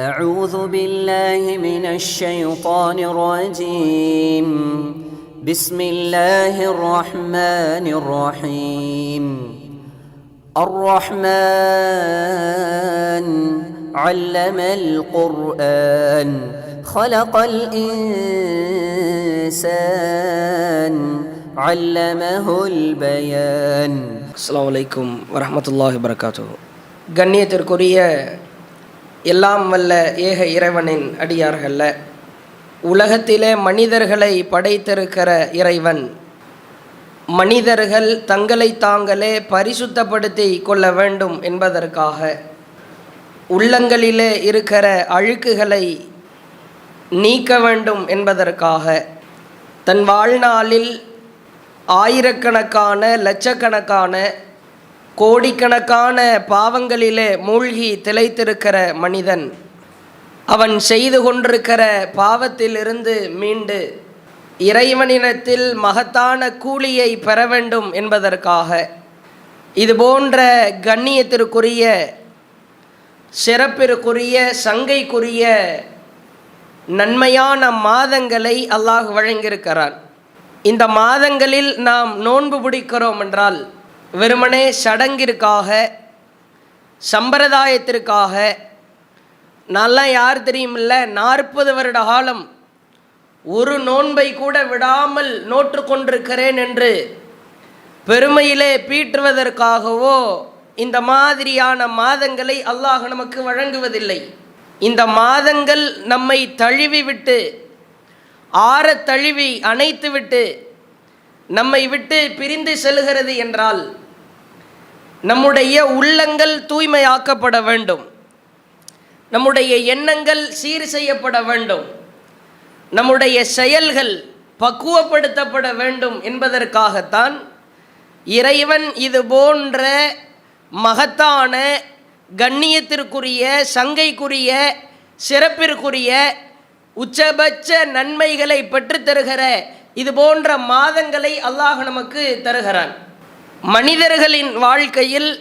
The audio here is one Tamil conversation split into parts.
أعوذ بالله من الشيطان الرجيم بسم الله الرحمن الرحيم الرحمن علم القرآن خلق الإنسان علمه البيان. அஸ்ஸலாமு அலைக்கும் வரஹ்மத்துல்லாஹி வபரகாத்துஹு. கண்ணியத்திற்குரிய எல்லாம் வல்ல ஏக இறைவனின் அடியார்கள்ல, உலகத்திலே மனிதர்களை படைத்திருக்கிற இறைவன் மனிதர்கள் தங்களை தாங்களே பரிசுத்தப்படுத்தி கொள்ள வேண்டும் என்பதற்காக, உள்ளங்களிலே இருக்கிற அழுக்குகளை நீக்க வேண்டும் என்பதற்காக, தன் வாழ்நாளில் ஆயிரக்கணக்கான லட்சக்கணக்கான கோடிக்கணக்கான பாவங்களிலே மூழ்கி திளைத்திருக்கிற மனிதன் அவன் செய்து கொண்டிருக்கிற பாவத்திலிருந்து மீண்டு இறைவனிடத்தில் மகத்தான கூலியை பெற வேண்டும் என்பதற்காக இதுபோன்ற கண்ணியத்திற்குரிய சிறப்பிற்குரிய சங்கைக்குரிய நன்மையான மாதங்களை அல்லாஹ் வழங்கியிருக்கிறான். இந்த மாதங்களில் நாம் நோன்பு பிடிக்கிறோம் என்றால் வெறுமனே சடங்கிற்காக, சம்பிரதாயத்திற்காக, நல்லா யார் தெரியுமில்ல, 40 வருட காலம் ஒரு நோன்பை கூட விடாமல் நோற்று கொண்டிருக்கிறேன் என்று பெருமையிலே பீற்றுவதற்காகவோ இந்த மாதிரியான மாதங்களை அல்லாஹ் நமக்கு வழங்குவதில்லை. இந்த மாதங்கள் நம்மை தழுவி விட்டு, ஆற தழுவி அணைத்து விட்டு நம்மை விட்டு பிரிந்து செல்கிறது என்றால் நம்முடைய உள்ளங்கள் தூய்மையாக்கப்பட வேண்டும், நம்முடைய எண்ணங்கள் சீர் செய்யப்பட வேண்டும், நம்முடைய செயல்கள் பக்குவப்படுத்தப்பட வேண்டும் என்பதற்காகத்தான் இறைவன் இது போன்ற மகத்தான கண்ணியத்திற்குரிய சங்கைக்குரிய சிறப்பிற்குரிய உச்சபட்ச நன்மைகளை பெற்றுத்தருகிற இது போன்ற மாதங்களை அல்லாஹ் நமக்கு தருகிறான். மனிதர்களின் வாழ்க்கையில்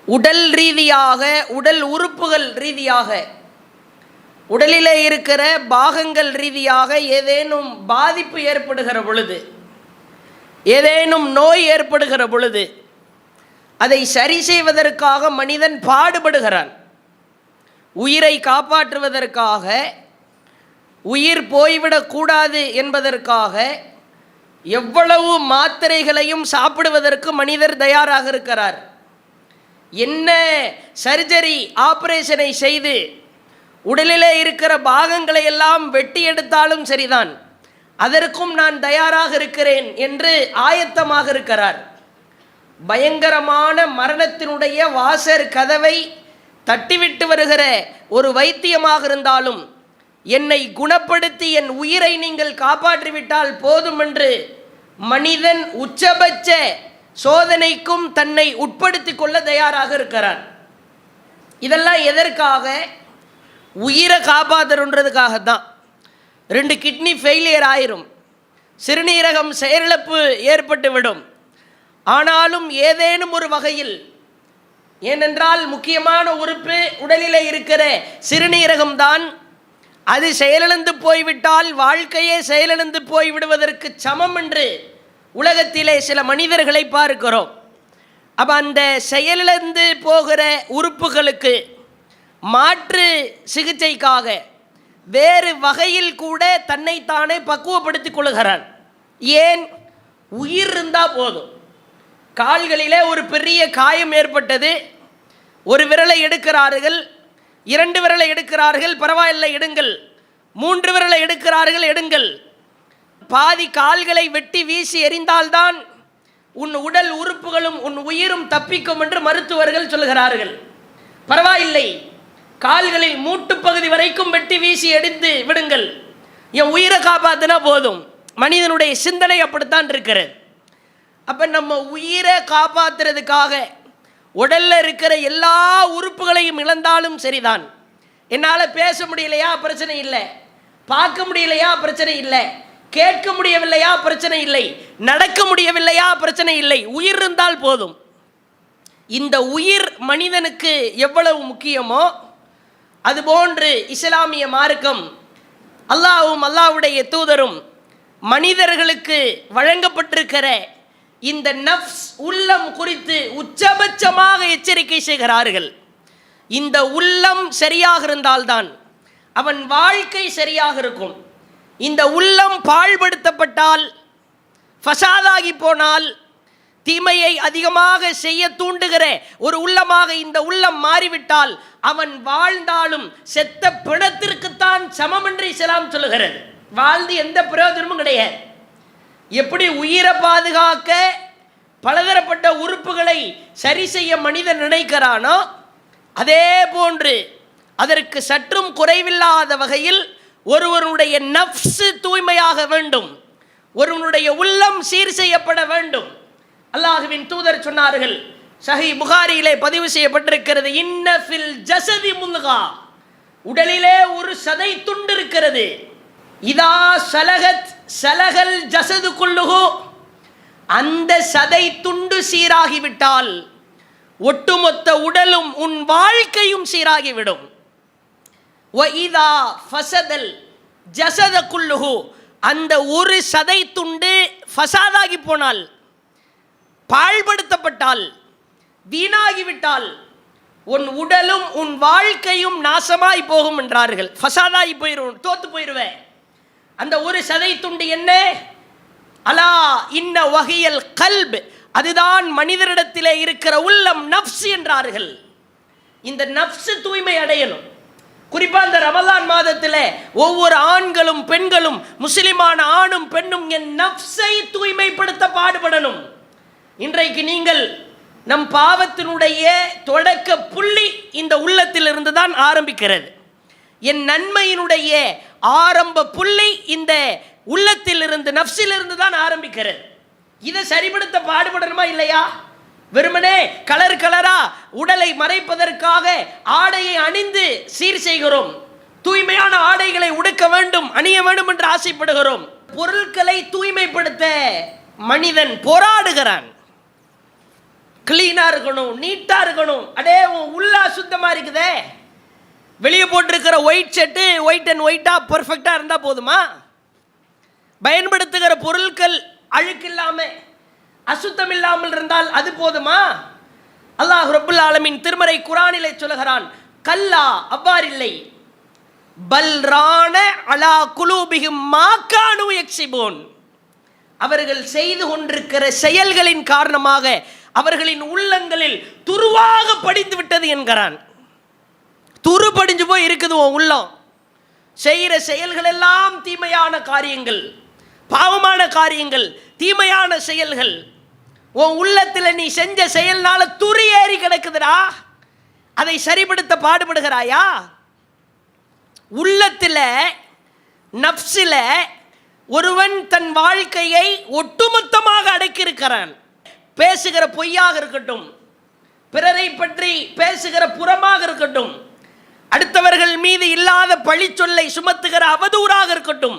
உடல் ரீதியாக, உடல் உறுப்புகள் ரீதியாக, உடலிலே இருக்கிற பாகங்கள் ரீதியாக ஏதேனும் பாதிப்பு ஏற்படுகிற பொழுது, ஏதேனும் நோய் ஏற்படுகிற பொழுது அதை சரி செய்வதற்காக மனிதன் பாடுபடுகிறான். உயிரை காப்பாற்றுவதற்காக, உயிர் போய்விடக்கூடாது என்பதற்காக எவ்வளவு மாத்திரைகளையும் சாப்பிடுவதற்கு மனிதர் தயாராக இருக்கிறார். என்ன சர்ஜரி, ஆபரேஷனை செய்து உடலிலே இருக்கிற பாகங்களை எல்லாம் வெட்டி எடுத்தாலும் சரிதான், அதற்கும் நான் தயாராக இருக்கிறேன் என்று ஆயத்தமாக இருக்கிறார். பயங்கரமான மரணத்தினுடைய வாசர் கதவை தட்டிவிட்டு வருகிற ஒரு வைத்தியமாக இருந்தாலும், என்னை குணப்படுத்தி என் உயிரை நீங்கள் காப்பாற்றிவிட்டால் போதும் என்று மனிதன் உச்சபட்ச சோதனைக்கும் தன்னை உட்படுத்தி கொள்ள தயாராக இருக்கிறான். இதெல்லாம் எதற்காக? உயிரை காப்பாற்றுறதுக்காகத்தான். 2 கிட்னி ஃபெயிலியர் ஆயிரும், சிறுநீரகம் செயலிழப்பு ஏற்பட்டு விடும். ஆனாலும் ஏதேனும் ஒரு வகையில், ஏனென்றால் முக்கியமான உறுப்பு உடலிலே இருக்கிற சிறுநீரகம்தான், அது செயலிழந்து போய்விட்டால் வாழ்க்கையே செயலிழந்து போய்விடுவதற்கு சமம் என்று உலகத்திலே சில மனிதர்களை பார்க்கிறோம். அப்போ அந்த செயலிழந்து போகிற உறுப்புகளுக்கு மாற்று சிகிச்சைக்காக வேறு வகையில் கூட தன்னைத்தானே பக்குவப்படுத்திக் கொள்கிறான். ஏன்? உயிர் இருந்தால் போதும். கால்களிலே ஒரு பெரிய காயம் ஏற்பட்டது, ஒரு விரலை எடுக்கிறார்கள், 2 விரலை எடுக்கிறார்கள், பரவாயில்லை எடுங்கள், 3 விரலை எடுக்கிறார்கள், எடுங்கள். பாதி கால்களை வெட்டி வீசி எறிந்தால்தான் உன் உடல் உறுப்புகளும் உன் உயிரும் தப்பிக்கும் என்று மருத்துவர்கள் சொல்கிறார்கள். பரவாயில்லை, கால்களில் மூட்டுப்பகுதி வரைக்கும் வெட்டி வீசி எரிந்து விடுங்கள், என் உயிரை காப்பாற்றினா போதும். மனிதனுடைய சிந்தனை அப்படித்தான் இருக்கிறது. அப்போ நம்ம உயிரை காப்பாற்றுறதுக்காக உடலில் இருக்கிற எல்லா உறுப்புகளையும் இழந்தாலும் சரிதான். என்னால் பேச முடியலையா? பிரச்சனை இல்லை. பார்க்க முடியலையா? பிரச்சனை இல்லை. கேட்க முடியவில்லையா? பிரச்சனை இல்லை. நடக்க முடியவில்லையா? பிரச்சனை இல்லை. உயிர் இருந்தால் போதும். இந்த உயிர் மனிதனுக்கு எவ்வளவு முக்கியமோ அதுபோன்று இஸ்லாமிய மார்க்கம் அல்லாஹ்வும் அல்லாஹ்வுடைய தூதரும் மனிதர்களுக்கு வழங்கப்பட்டிருக்கிற இந்த நஃப்ஸ் உள்ளம் குறித்து உச்சபட்சமாக எச்சரிக்கை செய்கிறார்கள். இந்த உள்ளம் சரியாக இருந்தால்தான் அவன் வாழ்க்கை சரியாக இருக்கும். இந்த உள்ளம் பாழ்படுத்தப்பட்டால், ஃபசாதாகி போனால், தீமையை அதிகமாக செய்ய தூண்டுகிற ஒரு உள்ளமாக இந்த உள்ளம் மாறிவிட்டால் அவன் வாழ்ந்தாலும் செத்த பிணத்திற்குத்தான் சமம் என்று இஸ்லாம் சொல்லுகிறது. வாழ்ந்து எந்த பிரயோஜனமும் கிடையாது. எப்படி உயிரை பாதுகாக்க பலதரப்பட்ட உறுப்புகளை சரி செய்ய மனிதன் நினைக்கிறானோ, அதே போன்று அதற்கு சற்றும் குறைவில்லாத வகையில் ஒருவனுடைய நஃப்ஸ் தூய்மையாக வேண்டும், ஒருவனுடைய உள்ளம் சீர் செய்யப்பட வேண்டும். அல்லாஹ்வின் தூதர் சொன்னார்கள், சஹீஹ் புகாரியிலே பதிவு செய்யப்பட்டிருக்கிறது, இன்ன ஃபில் ஜஸதி முல்கா, உடலிலே ஒரு சதை துண்டு இருக்கிறது. இதா சலகத் சலகல் ஜஸது குல்லுஹு, அந்த சதை துண்டு சீராகிவிட்டால் ஒட்டுமொத்த உடலும் உன் வாழ்க்கையும் சீராகிவிடும். வஇதா ஃபஸதல் ஜஸத குல்லுஹு, அந்த ஒரு சதை துண்டு ஃபசாதாகி போனால், பாழ்படுத்தப்பட்டால், வீணாகிவிட்டால் உன் உடலும் உன் வாழ்க்கையும் நாசமாய் போகும் என்றார்கள். ஃபசாதாகி போயிடும், தோத்து போயிடுவேன். அந்த ஒரு சதை துண்டு என்ன? அலா இன்ன வஹியல் கல்ப், அதுதான் மனிதரிடத்திலே இருக்கிற உள்ளம், நஃப்ஸ் என்றார்கள். இந்த நஃப்ஸ் தூய்மை அடையணும். குறிப்பாக இந்த ரமலான் மாதத்தில் ஒவ்வொரு ஆண்களும் பெண்களும், முஸ்லிமான ஆணும் பெண்ணும் என் நஃப்ஸை தூய்மைப்படுத்த பாடுபடணும். இன்றைக்கு நீங்கள் நம் பாவத்தினுடைய தொடக்க புள்ளி இந்த உள்ளத்திலிருந்து தான் ஆரம்பிக்கிறது. என் நன்மையினுடைய ஆரம்ப புள்ளி இந்த உள்ளத்திலிருந்து, நஃப்ஸிலிருந்து தான் ஆரம்பிக்கிறது. இதை சரிபடுத்த பாடுபடணுமா இல்லையா? வெறுமனே கலர் கலரா உடலை மறைப்பதற்காக ஆடையை அணிந்து சீர் செய்கிறோம். தூய்மையான ஆடைகளை உடுக்க வேண்டும், அணிய வேண்டும் என்று ஆசைப்படுகிறோம். பொருட்களை தூய்மைப்படுத்த மனிதன் போராடுகிறான். கிளீனா இருக்கணும், நீட்டா இருக்கணும். அடே உள்ள சுத்தமா இருக்குதே, வெளியே போட்டிருக்கிற ஒயிட் ஷர்ட்டு ஒயிட் அண்ட் ஒயிட்டா பர்ஃபெக்டா இருந்தா போதுமா? பயன்படுத்துகிற பொருட்கள் அழுக்கு இல்லாம அசுத்தம் இல்லாமல் இருந்தால் அது போதுமா? அல்லாஹ் ரப்புல் ஆலமீன் திருமறை குர்ஆனிலே சொல்கிறான், கல்லா, அவ்வாறில்லை, பல்ரான அலா குலூபிஹிம் மா கானூ யக்ஸிபூன், அவர்கள் செய்து கொண்டிருக்கிற செயல்களின் காரணமாக அவர்களின் உள்ளங்களில் துருவாக படிந்து விட்டது என்கிறான். துரு படிஞ்சு போய் இருக்குது உன் உள்ளம். செய்கிற செயல்கள் எல்லாம் தீமையான காரியங்கள், பாவமான காரியங்கள், தீமையான செயல்கள். உன் உள்ளத்தில் நீ செஞ்ச செயல்னால துரு ஏறி கிடக்குதுடா. அதை சரிபடுத்த பாடுபடுகிறாயா? உள்ளத்தில், நஃப்ஸில் ஒருவன் தன் வாழ்க்கையை ஒட்டுமொத்தமாக அடக்கியிருக்கிறான். பேசுகிற பொய்யாக இருக்கட்டும், பிறரை பற்றி பேசுகிற புறமாக இருக்கட்டும், அடுத்தவர்கள் மீது இல்லாத பழிச்சொல்லை சுமத்துகிற அவதூறாக இருக்கட்டும்,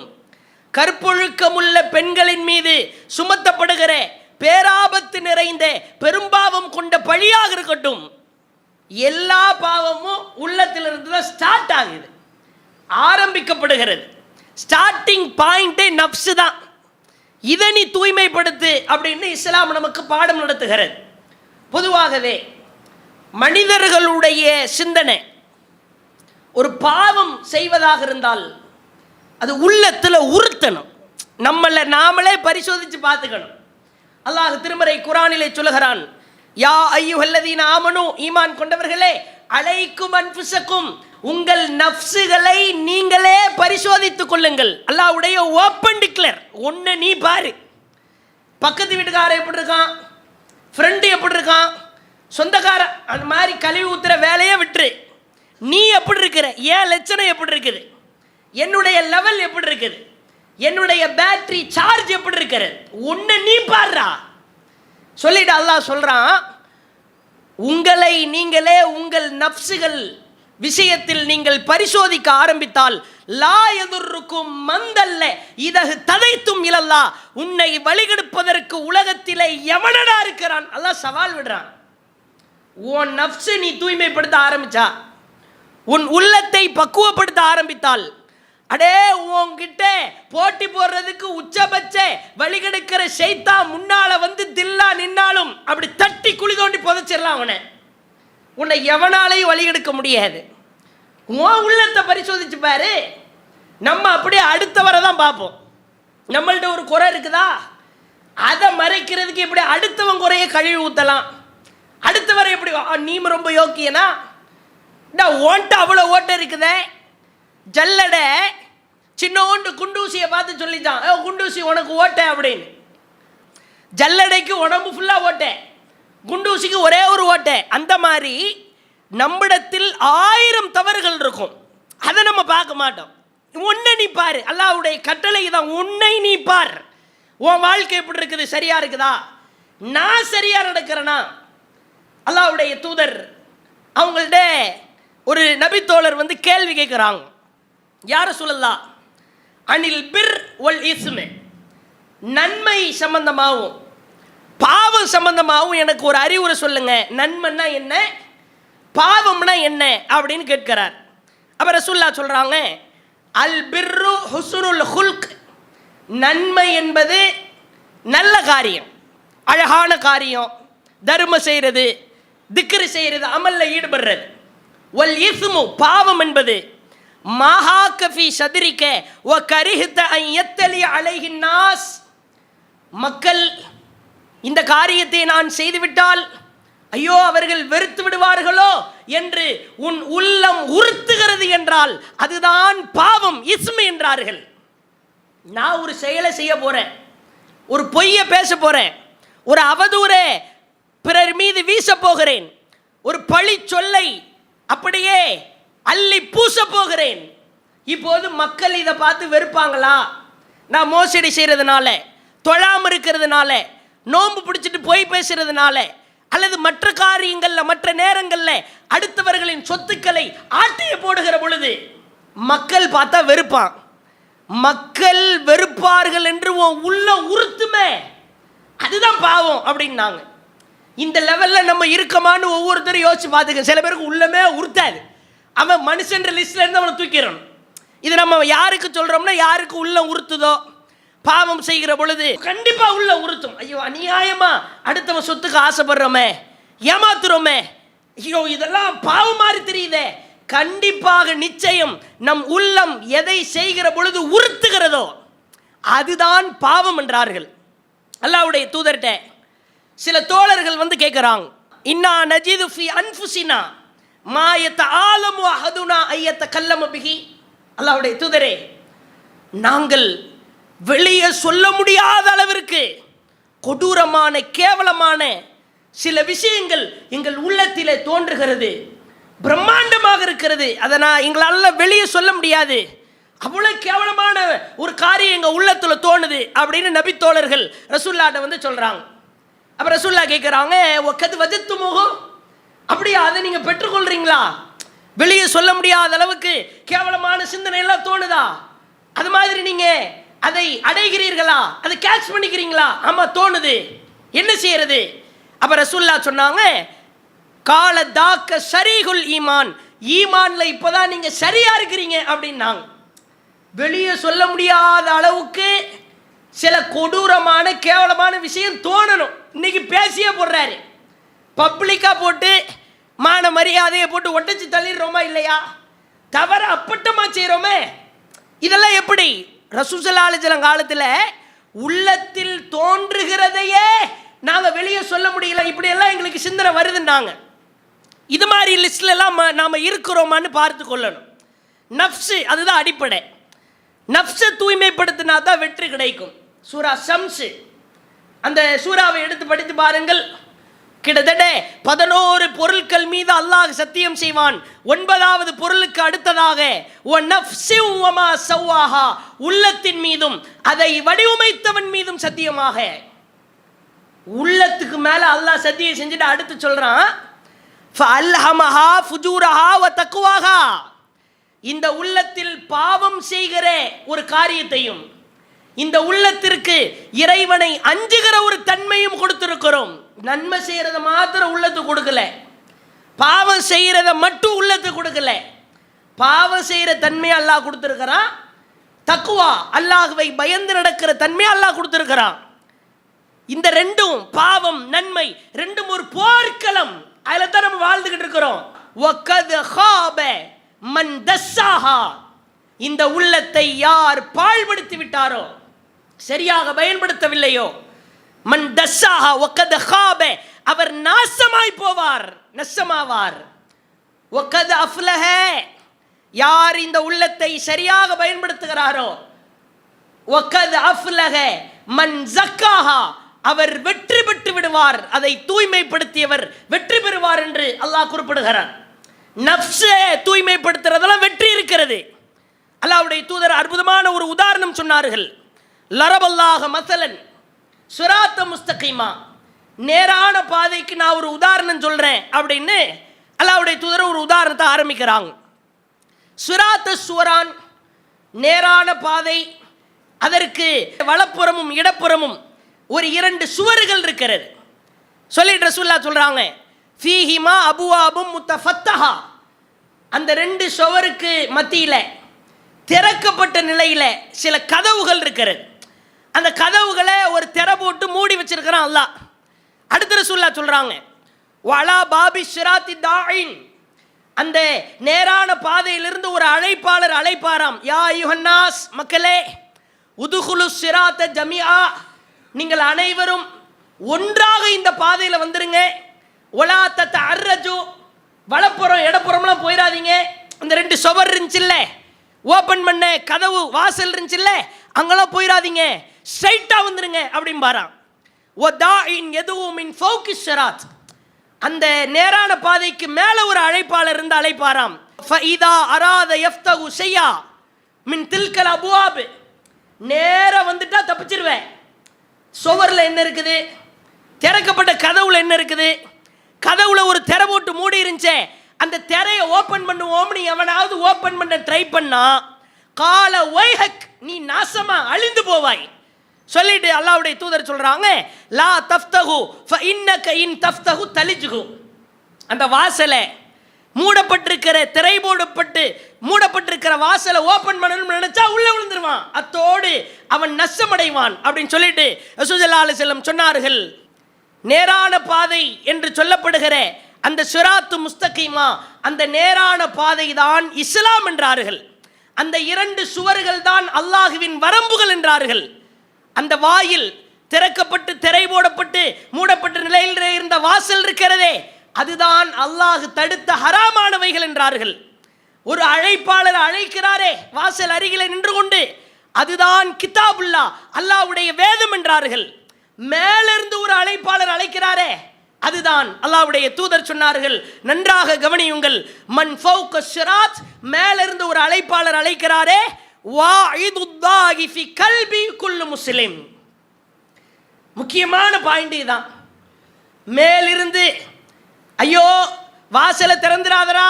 கற்பொழுக்கமுள்ள பெண்களின் மீது சுமத்தப்படுகிற பேராபத்து நிறைந்த பெரும்பாவம் கொண்ட பழியாக இருக்கட்டும், எல்லா பாவமும் உள்ளத்திலிருந்து தான் ஸ்டார்ட் ஆகுது, ஆரம்பிக்கப்படுகிறது. ஸ்டார்டிங் பாயிண்டே நஃப்ஸ் தான். இதை நீ தூய்மைப்படுத்து அப்படின்னு இஸ்லாம் நமக்கு பாடம் நடத்துகிறது. பொதுவாகவே மனிதர்களுடைய சிந்தனை, ஒரு பாவம் செய்வதாக இருந்தால் அது உள்ளத்தில் உறுத்தணும். நம்மளை நாமளே பரிசோதித்து பார்த்துக்கணும். அல்லாஹ் திருமறை குர்ஆனிலே சொல்லுகிறான், யா அய்யுஹல்லதீன ஆமனு, ஈமான் கொண்டவர்களே, அலைக்கும் அன்ஃபுஸக்கும், உங்கள் நஃப்ஸுகளை நீங்களே பரிசோதித்துக் கொள்ளுங்கள். அல்லாஹ்வுடைய ஓப்பன் டிக்ளேர். ஒன்று நீ பாரு, பக்கத்து வீட்டுக்காரன் எப்படி இருக்கான், ஃப்ரெண்டு எப்படி இருக்கான், சொந்தக்கார, அந்த மாதிரி கழுவி ஊத்துற வேலையை விட்டுரு. நீ எப்படி இருக்கிற, என் லட்சணம் எப்படி இருக்குது, என்னுடைய லெவல் எப்படி இருக்குது, என்னுடைய பேட்டரி சார்ஜ் எப்படி இருக்கிறது, ஒன்று நீ பாருடா சொல்லிட்டு அல்லாஹ் சொல்றான், உங்களை நீங்களே உங்கள் நஃப்ஸுகள் விஷயத்தில் நீங்கள் பரிசோதிக்க ஆரம்பித்தால் லா எதுர்ருக்கும் மந்தல்ல இதஹ் ததைத்தும் இலல்லா, உன்னை வழிகெடுப்பதற்கு உலகத்திலே எவனடா இருக்கிறான்? அல்லாஹ் சவால் விடுறான். உன் நஃப்ஸை நீ தூய்மைப்படுத்த ஆரம்பிச்சா, உன் உள்ளத்தை பக்குவப்படுத்த ஆரம்பித்தால், அடே உன்கிட்ட போட்டி போடுறதுக்கு உச்சபட்ச வழிகெடுக்கிற ஷைத்தான் முன்னால வந்து தில்லா நின்னாலும் அப்படி தட்டி குழி தோண்டி புதைச்சிடலாம் அவனை. உன்னை எவனாலையும் வழிகெடுக்க முடியாது. உன் உள்ளத்தை பரிசோதிச்சு பாரு. நம்ம அப்படியே அடுத்தவரை தான் பார்ப்போம். நம்மள்ட்ட ஒரு குறை இருக்குதா, அதை மறைக்கிறதுக்கு இப்படி அடுத்தவன் குறைய கழுவி ஊற்றலாம். அடுத்தவரை எப்படி நீ ரொம்ப யோக்கியனா, ஓட்ட அவ்வளோ ஓட்ட இருக்குதே. ஜல்லடை சின்னோண்டு குண்டூசியை பார்த்து சொல்லிச்சான், குண்டூசி உனக்கு ஓட்ட அப்படின்னு. ஜல்லடைக்கு உடம்பு ஃபுல்லாக ஓட்ட, குண்டூசிக்கு ஒரே ஒரு ஓட்ட. அந்த மாதிரி நம்மிடத்தில் 1000 தவறுகள் இருக்கும், அதை நம்ம பார்க்க மாட்டோம். உன்னை நீ பாரு, அல்லாஹ்வுடைய கட்டளை தான், உன்னை நீ பார். உன் வாழ்க்கை எப்படி இருக்குது, சரியா இருக்குதா, நான் சரியா நடக்கிறேனா? அல்லாஹ்வுடைய தூதர் அவங்கள்ட்ட ஒரு நபித்தோழர் வந்து கேள்வி கேட்குறாங்க, யார சொல்லலாம், அனில் பிர் ஒல் இஸ்மு, நன்மை சம்பந்தமாகவும் பாவம் சம்பந்தமாகவும் எனக்கு ஒரு அறிவுரை சொல்லுங்க. நன்மைன்னா என்ன, பாவம்னா என்ன அப்படின்னு கேட்கிறார். அப்ப ரசூலுல்லாஹ் சொல்றாங்க, அல் பிர்ரு ஹுஸ்னுல் ஹுல்க், நன்மை என்பது நல்ல காரியம், அழகான காரியம், தர்மம் செய்கிறது, திக்ரு செய்கிறது, அமல்ல ஈடுபடுறது. வல் இஸ்மு, பாவம் என்பது மஹா கஃபி சத்ரிக வ கரிஹத அன் யத்தலி அலைஹி நாஸ், மக்கள் இந்த காரியத்தை நான் செய்துவிட்டால் ஐயோ அவர்கள் வெறுத்து விடுவார்களோ என்று உன் உள்ளம் உறுத்துகிறது என்றால் அதுதான் பாவம், இஸ்மு என்றார்கள். நான் ஒரு செயலை செய்ய போறேன், ஒரு பொய்யை பேச போறேன், ஒரு அவதூறை பிறர் மீது வீச போகிறேன், ஒரு பழி சொல்லை அப்படியே அள்ளி பூச போகிறேன். இப்போது மக்கள் இதை பார்த்து வெறுப்பாங்களா? நான் மோசடி செய்யறதுனால, தொழாம இருக்கிறதுனால, நோன்பு பிடிச்சிட்டு போய் பேசுறதுனால, அல்லது மற்ற காரியங்களில் மற்ற நேரங்களில் அடுத்தவர்களின் சொத்துக்களை ஆட்டைய போடுகிற பொழுது மக்கள் பார்த்தா வெறுப்பான். மக்கள் வெறுப்பார்கள் என்று உன் உள்ள உறுத்துமே, அதுதான் பாவம் அப்படின்னாங்க. இந்த லெவலில் நம்ம இருக்கமான்னு ஒவ்வொருத்தரும் யோசிச்சு பார்த்துக்க. சில பேருக்கு உள்ளமே உறுத்தாது, அவன் மனுஷன்ற லிஸ்ட்ல இருந்து அவனை தூக்கிடணும். இது நம்ம யாருக்கு சொல்றோம்னா, யாருக்கு உள்ள உறுத்துதோ பாவம் செய்கிற பொழுது கண்டிப்பா உள்ள உறுத்தும். ஐயோ அநியாயமா அடுத்தவன் சொத்துக்கு ஆசைப்படுறோமே, ஏமாத்துறோமே, ஐயோ இதெல்லாம் பாவம் மாதிரி தெரியுதே. கண்டிப்பாக நிச்சயம் நம் உள்ளம் எதை செய்கிற பொழுது உறுத்துகிறதோ அதுதான் பாவம் என்றார்கள். அல்லாஹ்வுடைய தூதர்கிட்ட சில தோழர்கள் வந்து கேட்குறாங்க, இன்னா நஜிது ஃபி அன்ஃபுசினா மா யதஆலமு அஹதுனா அய்யதகல்லம பிஹி. அல்லாஹ்வுடைய தூதரே, நாங்கள் வெளியே சொல்ல முடியாத அளவிற்கு கொடூரமான கேவலமான சில விஷயங்கள் எங்கள் உள்ளத்திலே தோன்றுகிறது, பிரம்மாண்டமாக இருக்கிறது, அதை நான் எங்களால் வெளியே சொல்ல முடியாது, அவ்வளோ கேவலமான ஒரு காரியம் எங்கள் உள்ளத்தில் தோணுது அப்படின்னு நபித்தோழர்கள் ரசூலுல்லாஹ்ட்ட வந்து சொல்கிறாங்க. அப்போ ரசூலுல்லாஹ் கேட்குறாங்க, ஒக்கது வஜத்து முகம், அப்படியா அதை நீங்கள் பெற்றுக்கொள்கிறீங்களா? வெளியே சொல்ல முடியாத அளவுக்கு கேவலமான சிந்தனை எல்லாம் தோணுதா? அது மாதிரி நீங்கள் அதை அடைகிறீர்களா? அதை கேட்ச் பண்ணிக்கிறீங்களா? ஆமாம் தோணுது, என்ன செய்யறது? அப்போ ரசூலுல்லாஹ் சொன்னாங்க, கால தாக்க ஷரீகுல் ஈமான், ஈமான்ல இப்போதான் நீங்கள் சரியா இருக்கிறீங்க அப்படின்னாங்க. வெளியே சொல்ல முடியாத அளவுக்கு சில கொடூரமான கேவலமான விஷயம் தோணணும். இன்னைக்கு பேசியே போடுறாரு, பப்ளிக்காக போட்டு மான மரியாதையை போட்டு ஒட்டச்சு தள்ளிடுறோமா இல்லையா? தவற அப்பட்டமா செய்கிறோமே, இதெல்லாம் எப்படி? ரசூல் ஸல்லல்லாஹு அலைஹி வஸல்லம் காலத்தில் உள்ளத்தில் தோன்றுகிறதையே நாங்கள் வெளியே சொல்ல முடியல, இப்படியெல்லாம் எங்களுக்கு சிந்தனை வருதுன்னாங்க. இது மாதிரி லிஸ்ட்ல எல்லாம் நாம் இருக்கிறோமான்னு பார்த்து கொள்ளணும். நஃப்ஸு அதுதான் அடிப்படை. நஃப்ஸை தூய்மைப்படுத்தினா தான் வெற்றி கிடைக்கும். சூரா ஷம்ஸ், அந்த சூறாவை எடுத்து படித்து பாருங்கள். கிட்டத்தட்ட 11 பொருட்கள் மீது அல்லாஹ் சத்தியம் செய்வான். 9வது பொருளுக்கு அடுத்ததாக உள்ளத்தின் மீதும் அதை வடிவமைத்தவன் மீதும் சத்தியமாக. உள்ளத்துக்கு மேல அல்லாஹ் சத்தியம் செஞ்சுட்டு அடுத்து சொல்றான், இந்த உள்ளத்தில் பாவம் செய்கிற ஒரு காரியத்தையும் இந்த உள்ளத்திற்கு இறைவனை அஞ்சுகிற ஒரு தன்மையும் கொடுத்திருக்கிறோம். நன்மை செய்யறத மாத்திரம் உள்ளத்துக்கு கொடுக்கல, பாவம் செய்யறத மட்டும் உள்ளத்துக்கு கொடுக்கல, பாவம் செய்கிற தன்மையை அல்லாஹ் கொடுத்துருக்கிறான், தக்குவா அல்லாஹ்வை பயந்து நடக்கிற தன்மையை அல்லாஹ் கொடுத்துருக்கிறான். இந்த ரெண்டும், பாவம் நன்மை ரெண்டும் ஒரு போர்க்களம். அதில் தான் நம்ம வாழ்ந்துகிட்டு இருக்கிறோம். வகத் ஹாப மன் தஸ்ஸாஹா, இந்த உள்ளத்தை யார் பாழ்படுத்தி விட்டாரோ, சரியாக பயன்படுத்தவில்லையோ, மன் தஸ்ஸாஹா வகத் ஹாப, அவர் நாசமாய் போவார், நஷ்டமாவார். வகத் அஃப்லஹ, யார் இந்த உள்ளத்தை சரியாக பயன்படுத்துகிறாரோ, வகத் அஃப்லஹ மன் ஜக்காஹா, அவர் வெற்றி பெற்று விடுவார், அதை தூய்மைப்படுத்தியவர் வெற்றி பெறுவார் என்று அல்லாஹ் குறிப்பிடுகிறார். நஃப்ஸை தூய்மைப்படுத்துறதெல்லாம் வெற்றி இருக்கிறது. அல்லாஹ்வுடைய தூதர் அற்புதமான ஒரு உதாரணம் சொன்னார்கள். லரபல்லாஹ மஸலன் சிராத்த முஸ்தகீமா, நேரான பாதைக்கு நான் ஒரு உதாரணம் சொல்றேன் அப்படின்னு அல்லாஹ்வுடைய தூதர் ஒரு உதாரணத்தை ஆரம்பிக்கிறாங்க. சிராத்த சுவரான், நேரான பாதை, அதற்கு வலப்புறமும் இடப்புறமும் ஒரு 2 சுவர்கள் இருக்கிறது. சொல்லிட்டு ரசூலுல்லாஹ் சொல்றாங்க, ஃபீஹிமா அபுவாபும் முத்தஃபத்தஹா, அந்த 2 சுவருக்கு மத்தியில் திறக்கப்பட்ட நிலையில் சில கதவுகள் இருக்கிறது. அந்த கதவுகளை ஒரு திரை போட்டு மூடி வச்சிருக்கிறான் அல்லாஹ். அடுத்த ரசூலுல்லாஹ் சொல்றாங்க, வலா பாபி ஷிராத்தி தாயின், அந்த நேரான பாதையிலிருந்து ஒரு அழைப்பாளர் அழைப்பாராம், யா அய்யுஹன்னாஸ், மக்களே, உதுகுலு ஷிராத்த ஜமிஆ, நீங்கள் அனைவரும் ஒன்றாக இந்த பாதையில் வந்துருங்க. ஒலா தத்தஅர்ரஜு, வலப்புறம் இடப்புறம்லாம் போயிடாதீங்க. அந்த 2 சுவர் இருந்துச்சுல்ல, ஓப்பன் பண்ண கதவு வாசல் இருந்துச்சுல்ல, அங்கெல்லாம் போயிடாதீங்க, ஸ்ட்ரைட்டாக வந்துருங்க அப்படின்பாராம். வதாயின் எதுவும் மின் ஃபௌகி ஷிராத், அந்த நேரான பாதைக்கு மேலே ஒரு அழைப்பாளர் இருந்து அழைப்பாராம். ஃபஇதா அராத யஃப்தகு ஷையா மின் தில்கல் அபுவாப், நேராக வந்துட்டா தப்பிச்சிருவேன். சுவரில் என்ன இருக்குது, திறக்கப்பட்ட கதவுல என்ன இருக்குது, கதவுல ஒரு திரை போட்டு மூடி இருந்துச்சே, அந்த திரையை ஓப்பன் பண்ணுவோம்னு எவனாவது ஓப்பன் பண்ண ட்ரை பண்ணா, கால வைஹக், நீ நாசமா அழிந்து போவாய் சொல்லிட்டு அல்லாஹ்வுடைய தூதர் சொல்றாங்க, லா தஃப்தஹு ஃபஇன்னக இன் தஃப்தஹு தலிஜ்ஹு, அந்த வாசலை மூடப்பட்டிருக்கிற திரை போடப்பட்டு மூடப்பட்டிருக்கிற வாசலை ஓப்பன் பண்ணணும்னு நினைச்சா உள்ள விழுந்துருவான், அத்தோடு அவன் நஷ்டமடைவான் அப்படின்னு சொல்லிட்டு ரசூலுல்லாஹி ஸல்லல்லாஹு அலைஹி வஸல்லம் சொன்னார்கள். நேரான பாதை என்று சொல்லப்படுகிற அந்த சிராத்து முஸ்தகீமா, அந்த நேரான பாதை தான் இஸ்லாம் என்றார்கள். அந்த 2 சுவர்கள் தான் அல்லாஹுவின் வரம்புகள் என்றார்கள். அந்த வாயில் திறக்கப்பட்டு திரை போடப்பட்டு மூடப்பட்ட நிலையில் இருந்த வாசல் இருக்கிறதே, அதுதான் அல்லாஹ் தடுத்த ஹராமானவைகள் என்றார்கள். ஒரு அழைப்பாளர் அழைக்கிறாரே வாசல் அருகில் நின்று கொண்டு, அதுதான் கிதாபுல்லா, அல்லாஹ்வுடைய வேதம் என்றார்கள். மேலிருந்து ஒரு அழைப்பாளர் அழைக்கிறாரே, அதுதான் அல்லாஹ்வுடைய தூதர் சொன்னார்கள், நன்றாக கவனியுங்கள், மன் ஃபௌக ஷிராத், மேலிருந்து ஒரு அழைப்பாளர் அழைக்கிறாரே, வாஇதுல்லாஹி ஃபி கல்பி குல்லு முஸ்லிம். முக்கியமான பாயிண்ட் இதுதான். மேலிருந்து ஐயோ வாசலை திறந்துராதரா,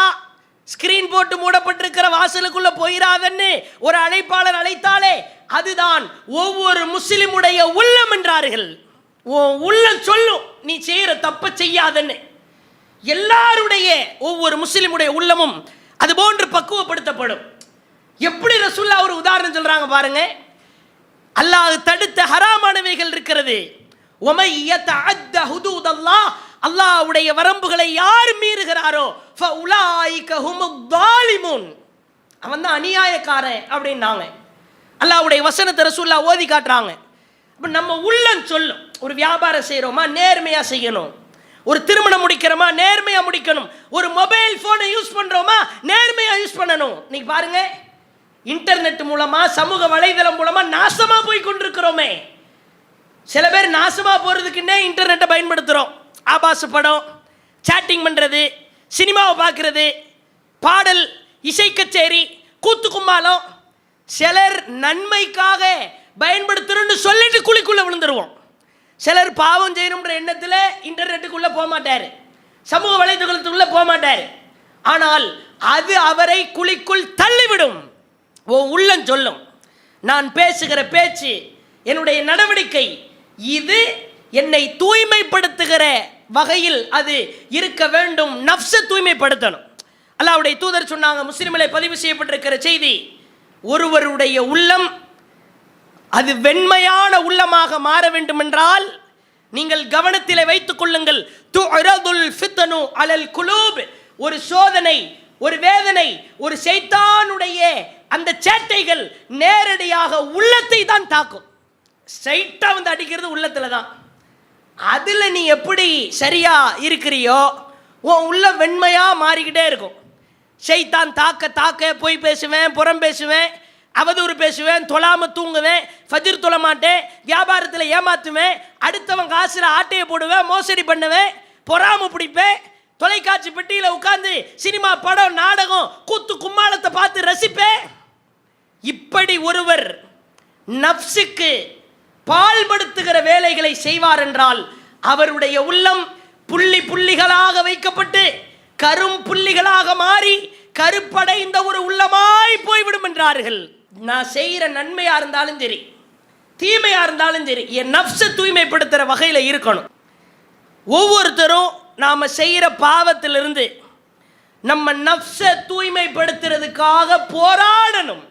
ஸ்கிரீன் போட்டு மூடப்பட்டிருக்கிற வாசலுக்குள்ள போயிராதன்னு ஒரு அழைப்பாளர் அழைத்தாலே, அதுதான் ஒவ்வொரு முஸ்லிமுடைய உள்ளம் என்றார்கள். உள்ளம் சொல்லும் நீ செய்யற தப்ப செய்யாதன்னு. எல்லாருடைய ஒவ்வொரு முஸ்லிமுடைய உள்ளமும் அது போன்று பக்குவப்படுத்தப்படும். எப்படி ரசூலுல்லாஹ் ஒரு உதாரணம் சொல்றாங்க பாருங்க. அல்லாஹ் தடுத்த ஹராமானவைகள் இருக்கிறது. ஒமை யதஅத்த ஹுதூதல்லாஹ், அல்லாஹ்வுடைய வரம்புகளை யார் மீறுகிறாரோ ஃபஉலாயிக ஹுமுத் ஸாலிமூன், அவன் தான் அநியாயக்காரன் அப்படின்னாங்க. அல்லாஹ்வுடைய வசனத்தை ரசூலுல்லாஹ் ஓதி காட்டுறாங்க. அப்போ நம்ம உள்ளம் சொல்லும், ஒரு வியாபாரம் செய்கிறோமா நேர்மையாக செய்யணும், ஒரு திருமணம் முடிக்கிறோமா நேர்மையாக முடிக்கணும், ஒரு மொபைல் ஃபோனை யூஸ் பண்ணுறோமா நேர்மையாக யூஸ் பண்ணணும். இன்னைக்கு பாருங்க, இன்டர்நெட் மூலமாக சமூக வலைதளம் மூலமாக நாசமாக போய் கொண்டிருக்கிறோமே. சில பேர் நாசமாக போகிறதுக்குன்னே இன்டர்நெட்டை பயன்படுத்துகிறோம். ஆபாச படம், சேட்டிங் பண்ணுறது, சினிமாவை பார்க்குறது, பாடல், இசை கச்சேரி, கூத்து கும்மாளம். சிலர் நன்மைக்காக பயன்படுத்துகிறோன்னு சொல்லிட்டு குழிக்குள்ளே விழுந்துருவோம். சிலர் பாவம் செய்யணுன்ற எண்ணத்தில் இன்டர்நெட்டுக்குள்ளே போக மாட்டார், சமூக வலைதளத்துக்குள்ளே போக மாட்டார். ஆனால் அது அவரை குழிக்குள் தள்ளிவிடும். உள்ளம் சொல்லும், நான் பேசுகிற பேச்சு, என்னுடைய நடவடிக்கை, இது என்னை தூய்மைப்படுத்துகிற வகையில் அது இருக்க வேண்டும். நஃப்ஸை தூய்மைப்படுத்தணும். அல்லாஹ்வுடைய தூதர் சொன்னாங்க, முஸ்லிமிலே பதிவு செய்யப்பட்டிருக்கிற செய்தி, ஒருவருடைய உள்ளம் அது வெண்மையான உள்ளமாக மாற வேண்டும் என்றால் நீங்கள் கவனத்திலே வைத்துக் கொள்ளுங்கள். துஅரதுல் ஃபித்னு அலல் குலூப், ஒரு சோதனை, ஒரு வேதனை, ஒரு ஷைத்தானுடைய அந்த சேட்டைகள் நேரடியாக உள்ளத்தை தான் தாக்கும். ஸ்ட்ரைட்டா வந்து அடிக்கிறது உள்ளத்துல தான். அதுல நீ எப்படி சரியா இருக்கிறியோ உன் உள்ள வெண்மையா மாறிக்கிட்டே இருக்கும். ஷைத்தான் தாக்க தாக்க பொய் பேசுவேன், புறம் பேசுவேன், அவதூறு பேசுவேன், தொழாம தூங்குவேன், ஃபஜ்ர் தொழ மாட்டேன், வியாபாரத்தில் ஏமாத்துவேன், அடுத்தவன் காசில் ஆட்டையை போடுவேன், மோசடி பண்ணுவேன், பொறாம பிடிப்பேன், தொலைக்காட்சி பெட்டியில் உட்கார்ந்து சினிமா படம் நாடகம் கூத்து கும்மாளத்தை பார்த்து ரசிப்பேன். இப்படி ஒருவர் நஃப்ஸுக்கு பால்படுத்துகிற வேலைகளை செய்வார் என்றால் அவருடைய உள்ளம் புள்ளி புள்ளிகளாக வைக்கப்பட்டு கரும் புள்ளிகளாக மாறி கருப்படைந்த ஒரு உள்ளமாய் போய்விடும் என்றார்கள். நான் செய்கிற நன்மையா இருந்தாலும் சரி, தீமையா இருந்தாலும் சரி, என் நஃப்ஸை தூய்மைப்படுத்துகிற வகையில் இருக்கணும். ஒவ்வொருத்தரும் நாம் செய்கிற பாவத்திலிருந்து நம்ம நஃப்ஸை தூய்மைப்படுத்துறதுக்காக போராடணும்,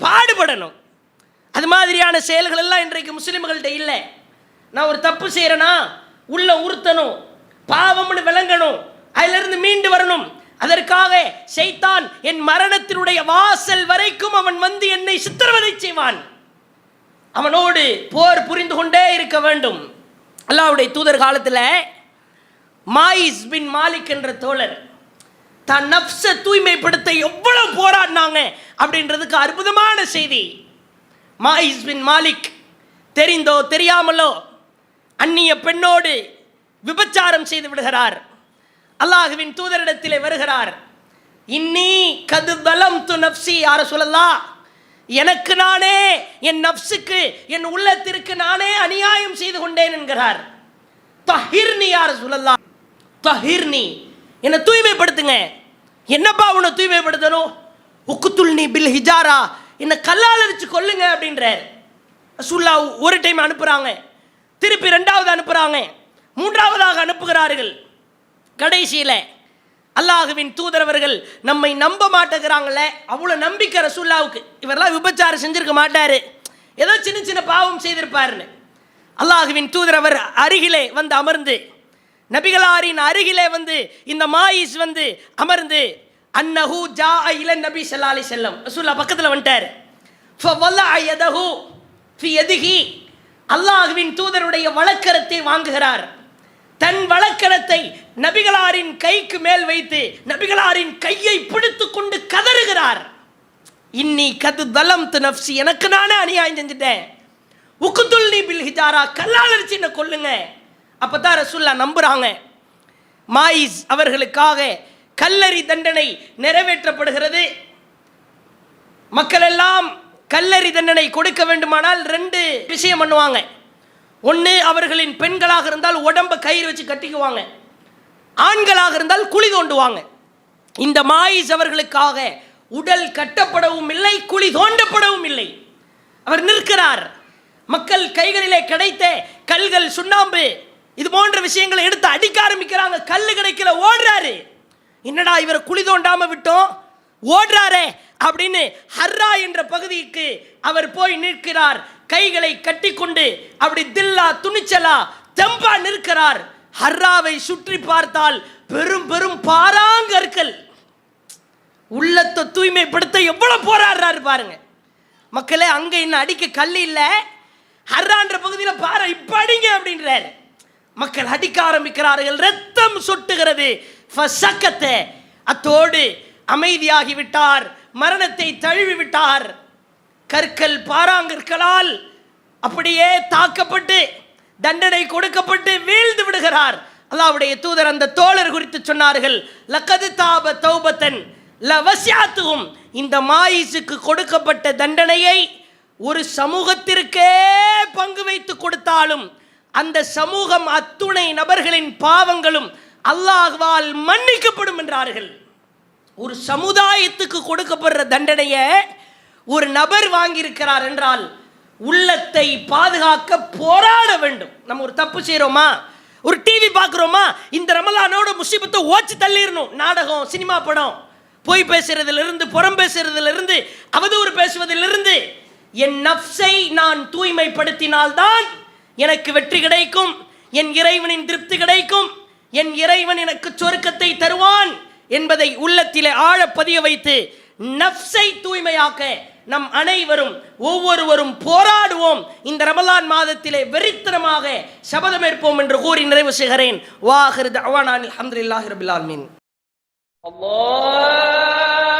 பாடுபடணும். அது மாதிரியான செயல்கள் எல்லாம் இன்றைக்கு முஸ்லிம்கள்ட்ட இல்லை. நான் ஒரு தப்பு செய்கிறேன்னா உள்ள உறுத்தணும், பாவம்னு விளங்கணும், அதிலிருந்து மீண்டு வரணும். அதற்காக ஷைத்தான் என் மரணத்தினுடைய வாசல் வரைக்கும் அவன் வந்து என்னை சித்திரவதை செய்வான். அவனோடு போர் புரிந்து கொண்டே இருக்க வேண்டும். அல்லாஹ்வுடைய தூதர் காலத்தில் மாயிஸ் பின் மாலிக் என்ற தோழர் தான் நஃப்ஸை தூய்மைப்படுத்த எவ்வளவு போராடினாங்க அப்படின்றதுக்கு அற்புதமான செய்தி. மாயிஸ் பின் மாலிக் தெரிந்தோ தெரியாமலோ அந்நிய பெண்ணோடு விபச்சாரம் செய்து விடுகிறார். அல்லாஹ்வின் தூதரிடத்திலே வருகிறார். இன்னி கது பலம் து நஃப்ஸி யா ரசூலல்லாஹ், எனக்கு நானே என் நஃப்ஸுக்கு என் உள்ளத்திற்கு நானே அநியாயம் செய்து கொண்டேன் என்கிறார். தஹிர்னி யா ரசூலல்லாஹ், தஹிர்னி, என்னை தூய்மைப்படுத்துங்க. என்னப்பா உன்னை தூய்மைப்படுத்தணும்? உக்குத்துல்னி பில் ஹிஜாரா, என்னை கல்லால் அடிச்சு கொல்லுங்க அப்படின்றார். ரசூலுல்லாஹ் ஒரு டைம் அனுப்புகிறாங்க, திருப்பி ரெண்டாவது அனுப்புகிறாங்க, மூன்றாவதாக அனுப்புகிறார்கள். கடைசியில் அல்லாஹ்வின் தூதரவர்கள் நம்மை நம்ப மாட்டேங்கிறாங்களே, அவ்வளோ நம்பிக்கை ரசூலுல்லாஹ்வுக்கு, இவரெல்லாம் விபச்சாரம் செஞ்சிருக்க மாட்டார், ஏதோ சின்ன சின்ன பாவம் செய்திருப்பாருன்னு. அல்லாஹ்வின் தூதரவர் அருகிலே வந்து அமர்ந்து, நபிகளாரின் அருகிலே வந்து இந்த மாயிஸ் வந்து அமர்ந்து, அன்னஹு ஜா இல நபி ஸல்லல்லாஹு அலைஹி வஸல்லம், ரசூலுல்லாஹ் பக்கத்தில் வந்துட்டார். ஃபவல்லஅ யதஹு ஃபி யதிஹி, அல்லாஹ்வின் தூதருடைய வலக்கரத்தை வாங்குகிறார். தன் வலக்கரத்தை நபிகளாரின் கைக்கு மேல் வைத்து நபிகளாரின் கையை பிடித்து கொண்டு கதறுகிறார். இன்னி கது தலம்து நஃப்ஸி, எனக்கு நானே அநியாயம் செஞ்சுட்டேன். உக்குத்துல்னி பில் ஹிஜாரா, கல்லால் அடிச்சு என்ன கொல்லுங்க. அப்பதான் ரசூலுல்லாஹ் நம்புறாங்க. மாயிஸ் அவர்களுக்காக கல்லறி தண்டனை நிறைவேற்றப்படுகிறது. மக்கள் எல்லாம் கல்லறி தண்டனை கொடுக்க வேண்டுமானால் ரெண்டு விஷயம் பண்ணுவாங்க. ஒன்று, அவர்களின் பெண்களாக இருந்தால் உடம்பை கயிறு வச்சு கட்டிக்குவாங்க, ஆண்களாக இருந்தால் குழி தோண்டுவாங்க. இந்த மாயிஸ் அவர்களுக்காக உடல் கட்டப்படவும் இல்லை, குழி தோண்டப்படவும் இல்லை. அவர் நிற்கிறார். மக்கள் கைகளிலே கிடைத்த கல்கள், சுண்ணாம்பு, இது போன்ற விஷயங்களை எடுத்து அடிக்க ஆரம்பிக்கிறாங்க. கல்லு கிடைக்கல, ஓடுறாரு. என்னடா இவரை குழி தோண்டாம விட்டோம், ஓடுறாரே அப்படின்னு ஹர்ரா என்ற பகுதிக்கு அவர் போய் நிற்கிறார். கைகளை கட்டிக்கொண்டு அப்படி தில்லா துணிச்சலா தெம்பா நிற்கிறார். ஹர்ராவை சுற்றி பார்த்தால் பெரும் பெரும் பாறாங்கற்கள். உள்ளத்தை தூய்மைப்படுத்த எவ்வளவு போராடுறாரு பாருங்க. மக்களே, அங்க இன்னும் அடிக்க கல் இல்ல, ஹர்ரான்ற பகுதியில் பாறை இப்ப அடிங்க அப்படின்றார். மக்கள் அடிக்க ஆரம்பிக்கிறார்கள், ரத்தம் சொட்டுகிறது. அத்தோடு அமைதியாகி விட்டார், மரணத்தை தழுவி விட்டார். கற்கள் பாறாங்கற்களால் அப்படியே தாக்கப்பட்டு தண்டனை கொடுக்கப்பட்டு வீழ்ந்து விடுகிறார். அல்லாஹ்வுடைய தூதர் அந்த தோழர் குறித்து சொன்னார்கள், லக்கது தாப தௌபத்தன் லவஸ்யாத்துஹும், இந்த மாயிஸுக்கு கொடுக்கப்பட்ட தண்டனையை ஒரு சமூகத்திற்கே பங்கு வைத்து கொடுத்தாலும் அந்த சமூகம் அத்துணை நபர்களின் பாவங்களும் அல்லாஹ்வால் மன்னிக்கப்படும் என்றார்கள். ஒரு சமுதாயத்துக்கு கொடுக்கப்படுற தண்டனையை ஒரு நபர் வாங்கியிருக்கிறார் என்றால் உள்ளத்தை பாதுகாக்க போராட வேண்டும். நம்ம ஒரு தப்பு செய்கிறோமா, ஒரு டிவி பார்க்குறோமா, இந்த ரமலானோட முசீபத்தை ஓச்சு தள்ளிடணும். நாடகம், சினிமா படம், பொய் பேசுறதிலிருந்து, புறம் பேசுறதிலிருந்து, அவதூறு பேசுவதிலிருந்து என் நஃப்ஸை நான் தூய்மைப்படுத்தினால்தான் எனக்கு வெற்றி கிடைக்கும், என் இறைவனின் திருப்தி கிடைக்கும், என் இறைவன் எனக்கு சொர்க்கத்தை தருவான் என்பதை உள்ளத்திலே ஆழ பதிய வைத்து நஃப்ஸை தூய்மையாக்க நம் அனைவரும் ஒவ்வொருவரும் போராடுவோம். இந்த ரமலான் மாதத்திலே வெறித்தனமாக சபதமேற்போம் என்று கூறி நிறைவு செய்கிறேன். வாஹிரு தஅவானா அல்ஹம்துலில்லாஹி ரப்பில் ஆலமீன். அல்லாஹ்